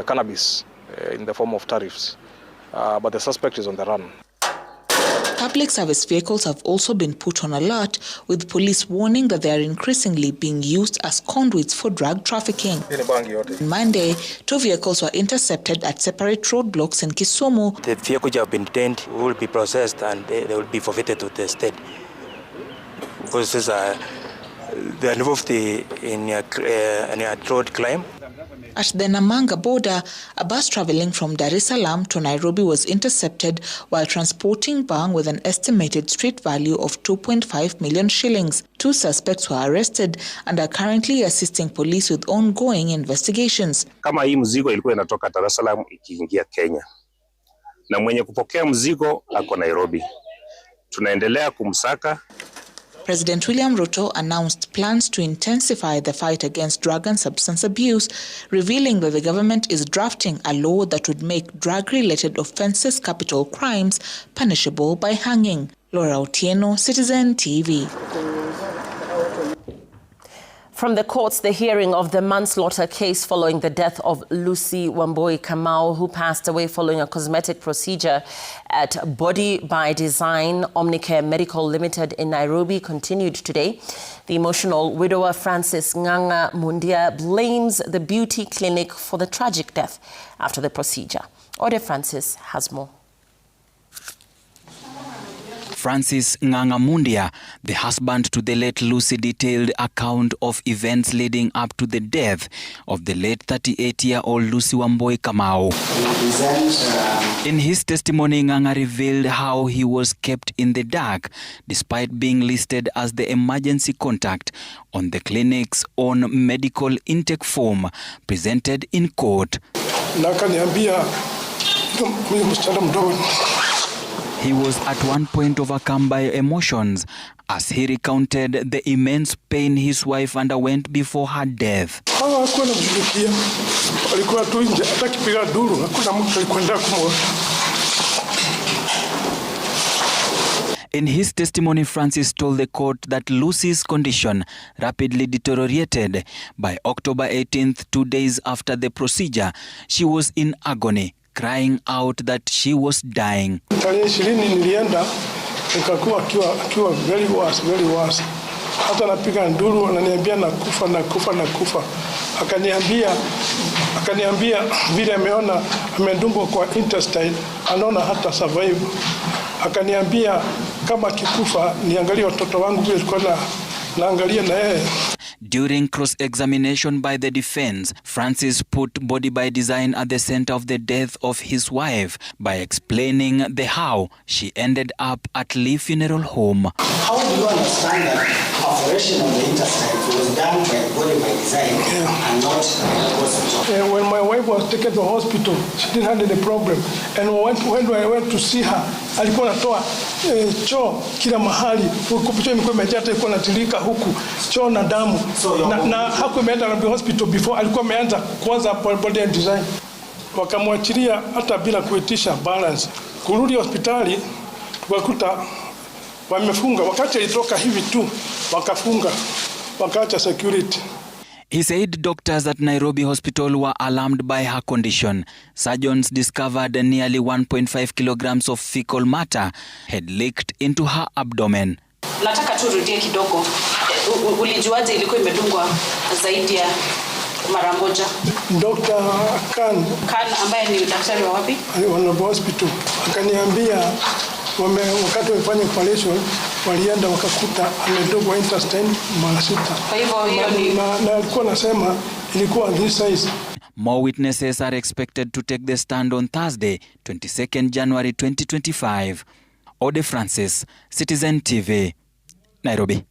cannabis in the form of tariffs. But the suspect is on the run. Public service vehicles have also been put on alert, with police warning that they are increasingly being used as conduits for drug trafficking. On Monday, 2 vehicles were intercepted at separate roadblocks in Kisumu. The vehicles have been detained, will be processed, and they will be forfeited to the state. Because they are involved in a road crime. At the Namanga border, a bus traveling from Dar es Salaam to Nairobi was intercepted while transporting bang with an estimated street value of 2.5 million shillings. 2 suspects were arrested and are currently assisting police with ongoing investigations. Kama hii mzigo ilikuwa inatoka Dar es Salaam ikiingia Kenya, na mwenye kupokea mzigo ako Nairobi. Tunaendelea kumsaka. President William Ruto announced plans to intensify the fight against drug and substance abuse, revealing that the government is drafting a law that would make drug-related offences capital crimes punishable by hanging. Laura Otieno, Citizen TV. From the courts, the hearing of the manslaughter case following the death of Lucy Wambui Kamau, who passed away following a cosmetic procedure at Body by Design Omnicare Medical Limited in Nairobi, continued today. The emotional widower Francis Nganga Mundia blames the beauty clinic for the tragic death after the procedure. Ode Francis has more. Francis Nganga Mundia, the husband to the late Lucy, detailed account of events leading up to the death of the late 38-year-old Lucy Wambui Kamau. In his testimony, Nganga revealed how he was kept in the dark despite being listed as the emergency contact on the clinic's own medical intake form presented in court. He was at one point overcome by emotions as he recounted the immense pain his wife underwent before her death. In his testimony, Francis told the court that Lucy's condition rapidly deteriorated. By October 18th, 2 days after the procedure, she was in agony, crying out that she was dying. Very worse. Hata napiga nduru ananiambia nakufa. Akaniambia Akaniambia vile ameona amedungwa kwa intestine, anaona hata survive. Akaniambia kama kikufa niangalie watoto wangu vile tulikuwa naangalia na yeye. During cross-examination by the defense, Francis put body by design at the center of the death of his wife by explaining the how she ended up at Lee Funeral Home. How do you understand that perforation of the intestine was done by body by design and not in the hospital? When my wife was taken to the hospital, she didn't have any problem. And when I went to see her, alikuwa anatoa choo kila mahali. Kupitia ilikuwa imejaa, ilikuwa inatirika huku choo na damu. Na hakuwa imeenda na hospital before, alikuwa ameanza kwanza body and design. Wakamwachilia hata bila kuitisha balance. Kurudi hospitali tukakuta wamefunga. Wakati alitoka hivi tu wakafunga, wakaacha security. He said doctors at Nairobi Hospital were alarmed by her condition. Surgeons discovered nearly 1.5 kilograms of fecal matter had leaked into her abdomen. Nataka tu rudie kidogo. Ulijuaje ilikuwa imedungwa zaidi ya mara moja? Dr. Khan ambaye ni daktari wa wapi? Wa hospital. Akaniambia wakati wafanya operation walienda wakakuta amedungwa intestine mara 6. Kwa hivyo hiyo ni na alikuwa anasema ilikuwa this size. More witnesses are expected to take the stand on Thursday, 22nd January 2025. Ode Francis, Citizen TV, Nairobi.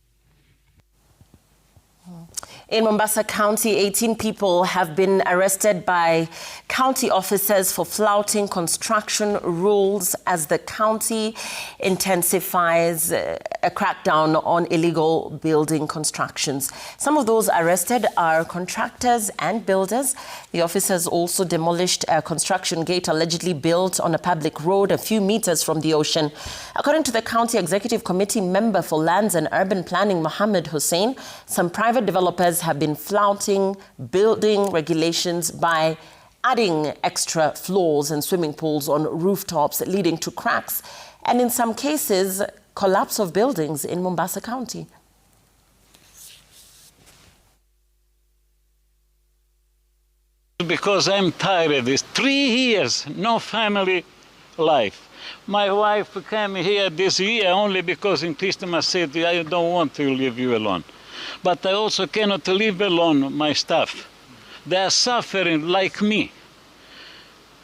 In Mombasa County, 18 people have been arrested by county officers for flouting construction rules as the county intensifies a crackdown on illegal building constructions. Some of those arrested are contractors and builders. The officers also demolished a construction gate allegedly built on a public road a few meters from the ocean. According to the County Executive Committee member for Lands and Urban Planning, Mohammed Hussein, some private developers have been flouting building regulations by adding extra floors and swimming pools on rooftops, leading to cracks and, in some cases, collapse of buildings in Mombasa County. Because I'm tired of this. 3 years, no family life. My wife came here this year only because in Christmas said, I don't want to leave you alone. But I also cannot leave alone my staff. They are suffering like me.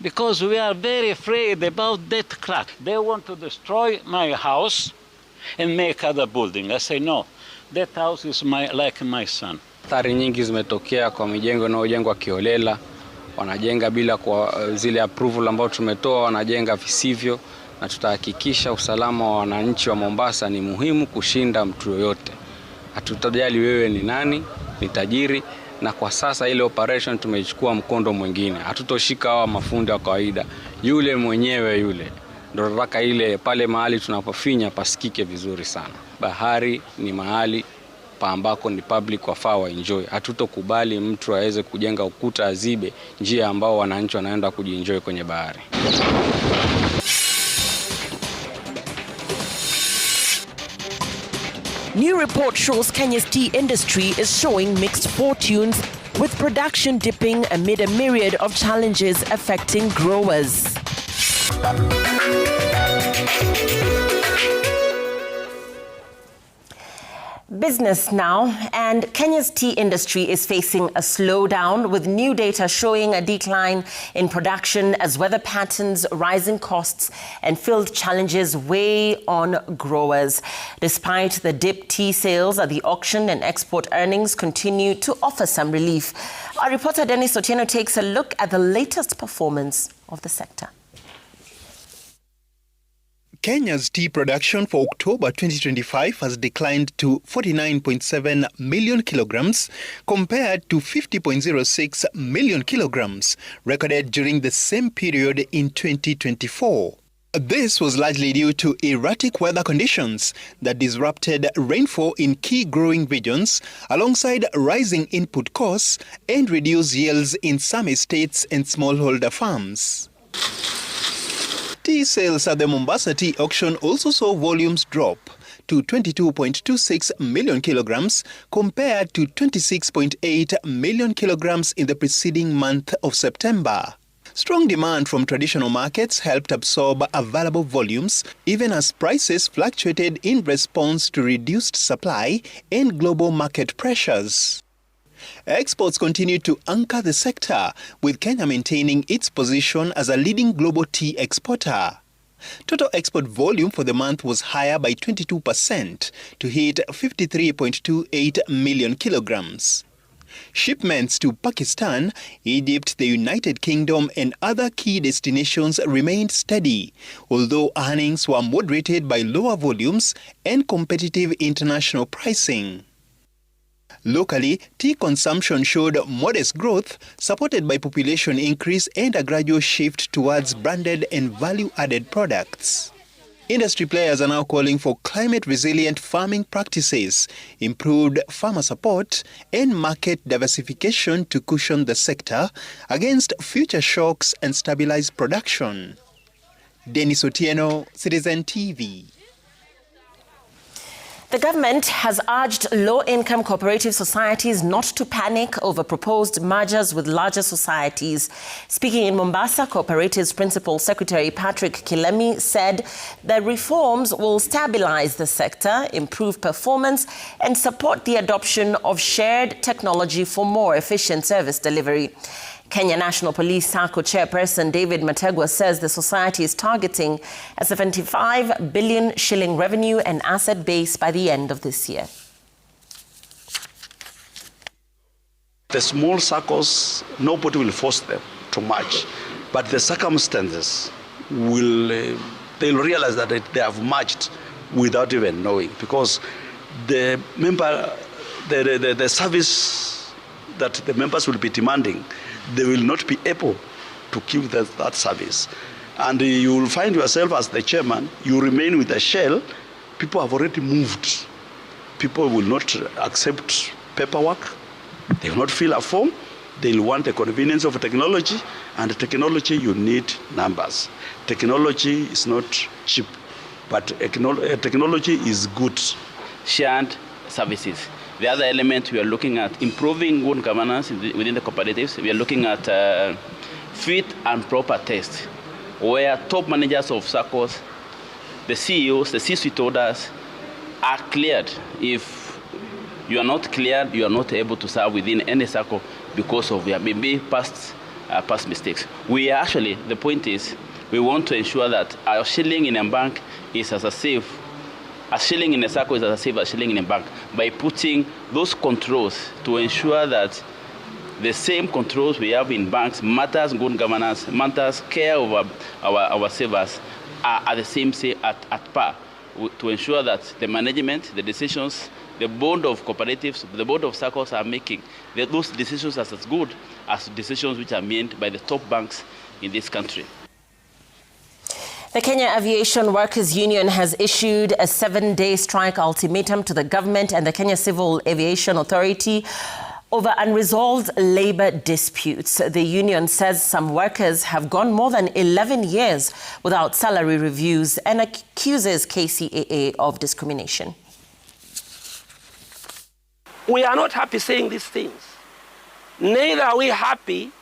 Because we are very afraid about that crack. They want to destroy my house and make other building. I say, no, that house is like my son. Athari nyingi zimetokea kwa mijengo inayojengwa kiolela. Wanajenga bila kwa zile approval ambao tumetoa, wanajenga visivyo, na tutahakikisha usalama wa wananchi wa Mombasa ni muhimu kushinda mtu yoyote. Hatutajali wewe ni nani, ni tajiri, na kwa sasa ile operation tumechukua mkondo mwingine. Hatutoshika hawa mafundi wa kawaida. Yule mwenyewe yule ndio nataka ile pale mahali tunapofinya pasikike vizuri sana. Bahari ni mahali pa ambako ni public wafaa wa enjoy. Hatutokubali mtu aweze kujenga ukuta azibe njia ambao wananchi wanaenda kujienjoy kwenye bahari. New report shows Kenya's tea industry is showing mixed fortunes, with production dipping amid a myriad of challenges affecting growers. Business now, and Kenya's tea industry is facing a slowdown, with new data showing a decline in production as weather patterns, rising costs and field challenges weigh on growers. Despite the dip, tea sales at the auction and export earnings continue to offer some relief. Our reporter Dennis Otieno takes a look at the latest performance of the sector. Kenya's tea production for October 2025 has declined to 49.7 million kilograms compared to 50.06 million kilograms recorded during the same period in 2024. This was largely due to erratic weather conditions that disrupted rainfall in key growing regions, alongside rising input costs and reduced yields in some estates and smallholder farms. Tea sales at the Mombasa Tea Auction also saw volumes drop. to 22.26 million kilograms compared to 26.8 million kilograms in the preceding month of September. Strong demand from traditional markets helped absorb available volumes, even as prices fluctuated in response to reduced supply and global market pressures. Exports continued to anchor the sector, with Kenya maintaining its position as a leading global tea exporter. Total export volume for the month was higher by 22% to hit 53.28 million kilograms. Shipments to Pakistan, Egypt, the United Kingdom and other key destinations remained steady, although earnings were moderated by lower volumes and competitive international pricing. Locally, tea consumption showed modest growth, supported by population increase and a gradual shift towards branded and value-added products. Industry players are now calling for climate-resilient farming practices, improved farmer support, and market diversification to cushion the sector against future shocks and stabilize production. Dennis Otieno, Citizen TV. The government has urged low-income cooperative societies not to panic over proposed mergers with larger societies. Speaking in Mombasa, Cooperatives Principal Secretary Patrick Kilemi said the reforms will stabilize the sector, improve performance, and support the adoption of shared technology for more efficient service delivery. Kenya National Police SACCO chairperson David Mategwa says the society is targeting a 75 billion shilling revenue and asset base by the end of this year. The small SACCOs, nobody will force them to merge, but the circumstances will, they'll realize that they have merged without even knowing, because the service that the members will be demanding, they will not be able to give that service. And you will find yourself as the chairman, you remain with a shell. People have already moved. People will not accept paperwork. They will not fill a form. They'll want the convenience of technology, and the technology, you need numbers. Technology is not cheap, but technology is good. Shared services. The other element, we are looking at improving good governance within the cooperatives. We are looking at fit and proper test, where top managers of SACCOs, the CEOs, the C-suite orders are cleared. If you are not cleared, you are not able to serve within any SACCO because of your maybe past mistakes. We actually, the point is, we want to ensure that our shilling in a bank is as safe. A shilling in a SACCO is as safe as a shilling in a bank, by putting those controls to ensure that the same controls we have in banks, matters good governance, matters care over our savers, are the same, say, at par, to ensure that the management, the decisions, the board of cooperatives, the board of SACCOs are making, those decisions are as good as decisions which are made by the top banks in this country. The Kenya Aviation Workers Union has issued a 7-day strike ultimatum to the government and the Kenya Civil Aviation Authority over unresolved labor disputes. The union says some workers have gone more than 11 years without salary reviews and accuses KTDA of discrimination. We are not happy saying these things. Neither are we happy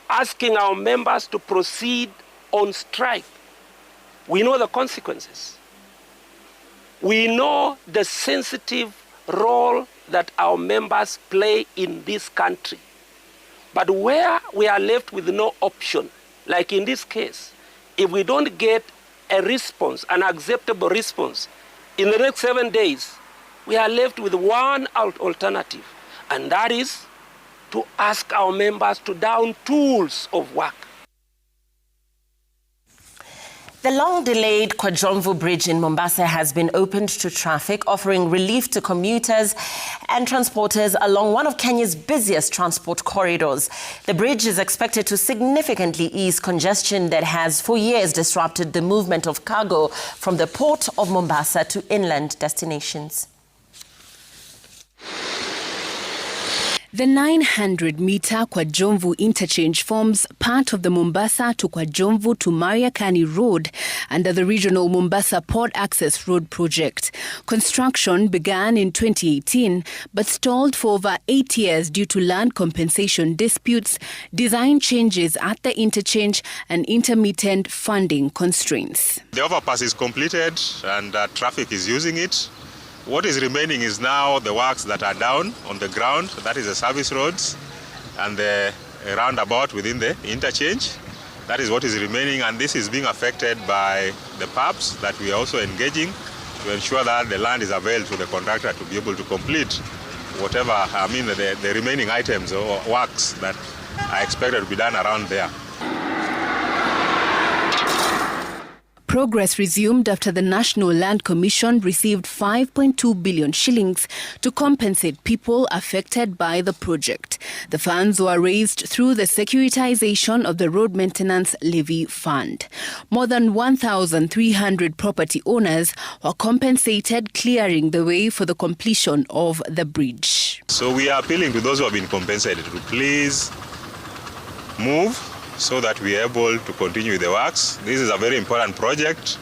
asking our members to proceed on strike. We know the consequences. We know the sensitive role that our members play in this country. But where we are left with no option, like in this case, if we don't get a response, an acceptable response, in the next 7 days, we are left with one alternative, and that is to ask our members to down tools of work. The long-delayed Quadromvu Bridge in Mombasa has been opened to traffic, offering relief to commuters and transporters along one of Kenya's busiest transport corridors. The bridge is expected to significantly ease congestion that has for years disrupted the movement of cargo from the port of Mombasa to inland destinations. The 900-meter Kwajomvu interchange forms part of the Mombasa to Kwajomvu to Mariakani Road under the regional Mombasa Port Access Road project. Construction began in 2018 but stalled for over 8 years due to land compensation disputes, design changes at the interchange and intermittent funding constraints. The overpass is completed and traffic is using it. What is remaining is now the works that are down on the ground, that is the service roads and the roundabout within the interchange. That is what is remaining, and this is being affected by the PAPs that we are also engaging to ensure that the land is availed to the contractor to be able to complete whatever, the remaining items or works that are expected to be done around there. Progress resumed after the National Land Commission received 5.2 billion shillings to compensate people affected by the project. The funds were raised through the securitization of the Road Maintenance Levy Fund. More than 1,300 property owners were compensated, clearing the way for the completion of the bridge. So we are appealing to those who have been compensated to please move so that we are able to continue the works. This is a very important project.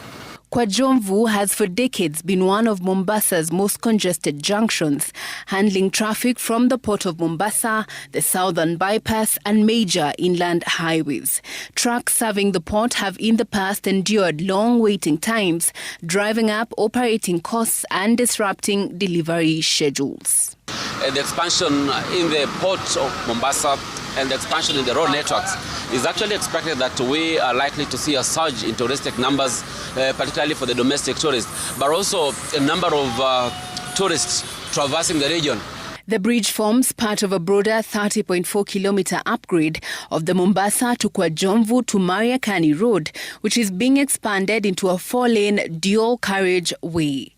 Kwajomvu has for decades been one of Mombasa's most congested junctions, handling traffic from the port of Mombasa, the southern bypass and major inland highways. Trucks serving the port have in the past endured long waiting times, driving up operating costs and disrupting delivery schedules. The expansion in the port of Mombasa and the expansion in the road networks is actually expected that we are likely to see a surge in touristic numbers, particularly for the domestic tourists, but also a number of tourists traversing the region. The bridge forms part of a broader 30.4-kilometer upgrade of the Mombasa to Kwajomvu to Mariakani Road, which is being expanded into a 4-lane dual carriage way.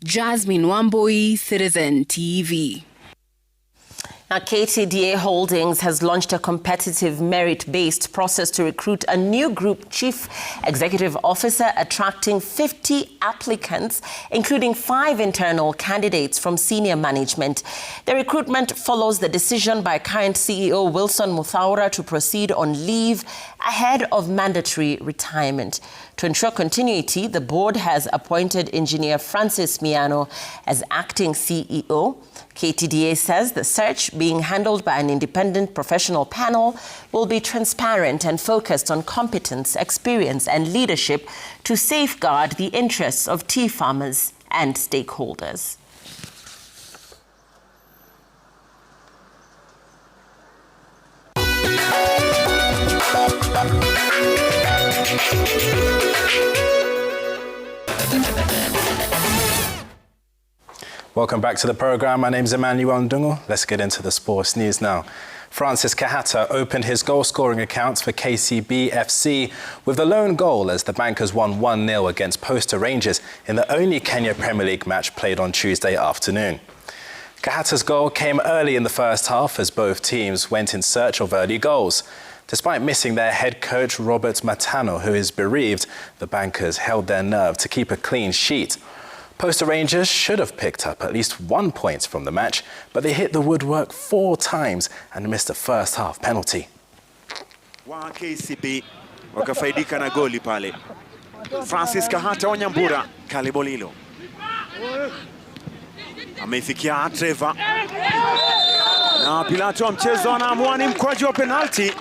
Jasmine Wamboi, Citizen TV. Now, KTDA Holdings has launched a competitive merit-based process to recruit a new group chief executive officer, attracting 50 applicants, including 5 internal candidates from senior management. The recruitment follows the decision by current CEO Wilson Muthaura to proceed on leave ahead of mandatory retirement. To ensure continuity, the board has appointed engineer Francis Miano as acting CEO. KTDA says the search, being handled by an independent professional panel, will be transparent and focused on competence, experience and leadership to safeguard the interests of tea farmers and stakeholders. Welcome back to the program. My name is Emmanuel Ndungu. Let's get into the sports news now. Francis Kahata opened his goal-scoring accounts for KCB FC with the lone goal as the Bankers won 1-0 against Poster Rangers in the only Kenya Premier League match played on Tuesday afternoon. Kahata's goal came early in the first half as both teams went in search of early goals. Despite missing their head coach Robert Matano, who is bereaved, the Bankers held their nerve to keep a clean sheet. Poster Rangers should have picked up at least 1 point from the match, but they hit the woodwork 4 times and missed a first-half penalty. Wa KCB wakafaidika na goli pale. Francis Kahata wa Nyambura, Kalibolilo. Ameifikia Trevor. Na Pilato wa mchezo anaamua ni mkwaju wa penalti.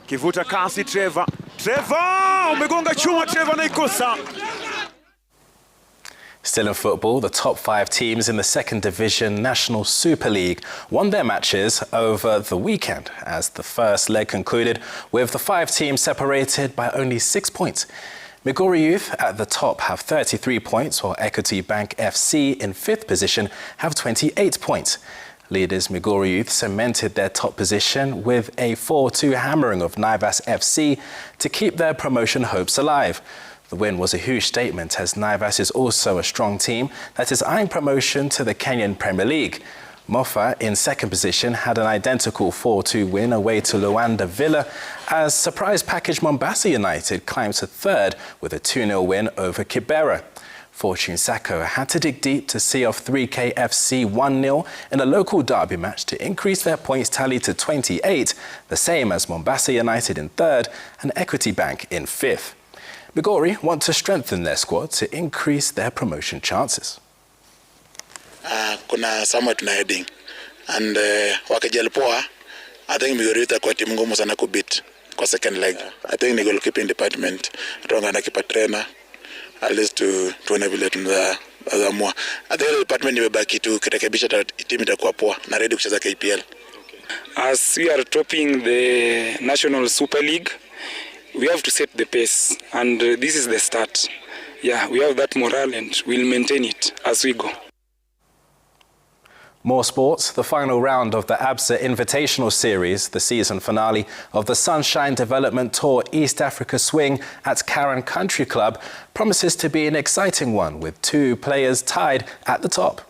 Kivuta kasi Trevor. Trevor! Umegonga chuma Trevor na ikosa. Still in football, the top 5 teams in the second division National Super League won their matches over the weekend as the first leg concluded with the 5 teams separated by only 6 points. Mukuru Youth at the top have 33 points, while Equity Bank FC in 5th position have 28 points. Leaders Mukuru Youth cemented their top position with a 4-2 hammering of Naivas FC to keep their promotion hopes alive. The win was a huge statement as Naivas is also a strong team that is eyeing promotion to the Kenyan Premier League. Mofa in 2nd position had an identical 4-2 win away to Luanda Villa as surprise package Mombasa United climbed to 3rd with a 2-0 win over Kibera. Fortune SACCO had to dig deep to see off 3K FC 1-0 in a local derby match to increase their points tally to 28, the same as Mombasa United in 3rd and Equity Bank in 5th. Migori want to strengthen their squad to increase their promotion chances. Kuna somewhere tuna heading and wakijalipoa, I think Migori itakuwa timu ngumu sana kubit kwa second leg. I think the goalkeeping department ronga na kipa trainer at least tuone vile tunazamua. I think the department imebaki tu kirekebisha timu itakuwa poa na ready kucheza KPL. As we are topping the National Super League, we have to set the pace, and this is the start. Yeah, we have that morale and we'll maintain it as we go. More sports. The final round of the ABSA Invitational Series, the season finale of the Sunshine Development Tour East Africa Swing at Karen Country Club, promises to be an exciting one with 2 players tied at the top.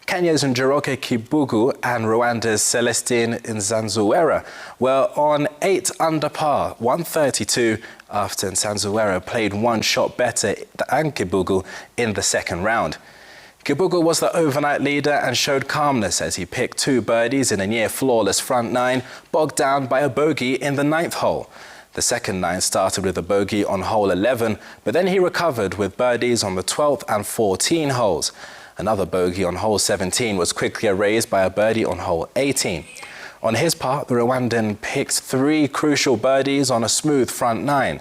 Kenya's Njoroge Kibugu and Rwanda's Celestine Nzanzuwera were on 8 under par, 132, after Nzanzuwera played 1 shot better than Kibugu in the second round. Kibugu was the overnight leader and showed calmness as he picked 2 birdies in a near-flawless front 9, bogged down by a bogey in the 9th hole. The second 9 started with a bogey on hole 11, but then he recovered with birdies on the 12th and 14 holes. Another bogey on hole 17 was quickly erased by a birdie on hole 18. On his part, the Rwandan picked 3 crucial birdies on a smooth front 9.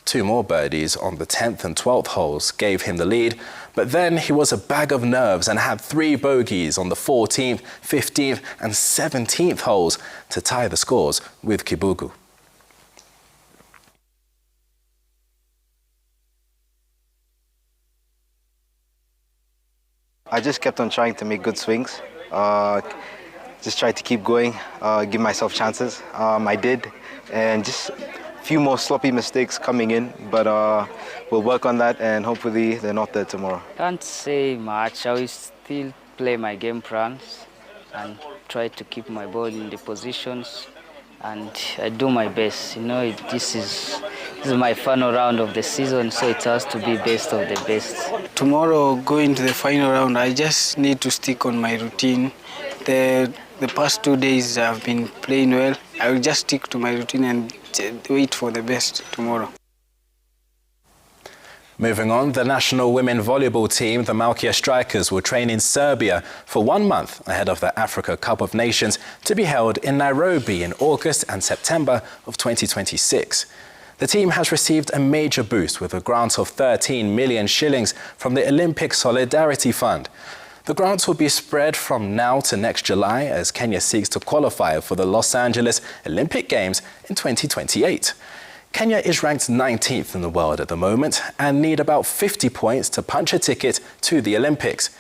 2 more birdies on the 10th and 12th holes gave him the lead, but then he was a bag of nerves and had 3 bogeys on the 14th, 15th and 17th holes to tie the scores with Kibugu. I just kept on trying to make good swings, just tried to keep going, give myself chances. I did, and just a few more sloppy mistakes coming in, but we'll work on that and hopefully they're not there tomorrow. Can't say much. I will still play my game plans and try to keep my ball in the positions, and I do my best. You know, this is my final round of the season, so it has to be best of the best. Tomorrow, going to the final round, I just need to stick on my routine. The past 2 days I've been playing well. I will just stick to my routine and wait for the best tomorrow. Moving on, the national women volleyball team, the Malkia Strikers, will train in Serbia for 1 month ahead of the Africa Cup of Nations to be held in Nairobi in August and September of 2026. The team has received a major boost with a grant of 13 million shillings from the Olympic Solidarity Fund. The grants will be spread from now to next July as Kenya seeks to qualify for the Los Angeles Olympic Games in 2028. Kenya is ranked 19th in the world at the moment and need about 50 points to punch a ticket to the Olympics.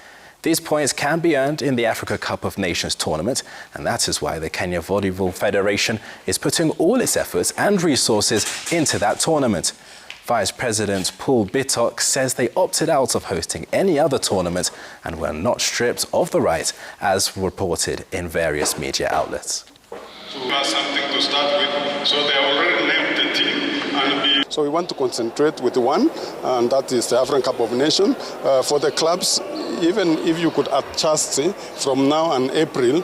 These points can be earned in the Africa Cup of Nations tournament, and that is why the Kenya Volleyball Federation is putting all its efforts and resources into that tournament. Vice President Paul Bitok says they opted out of hosting any other tournament and were not stripped of the right, as reported in various media outlets. Something to start with, so they already named the team. So we want to concentrate with one, and that is the African Cup of Nations. For the clubs, even if you could adjust from now and April,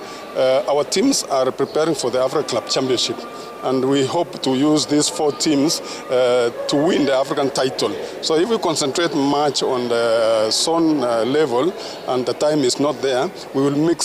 our teams are preparing for the African Club Championship. And we hope to use these 4 teams to win the African title. So if we concentrate much on the zone level and the time is not there, we will mix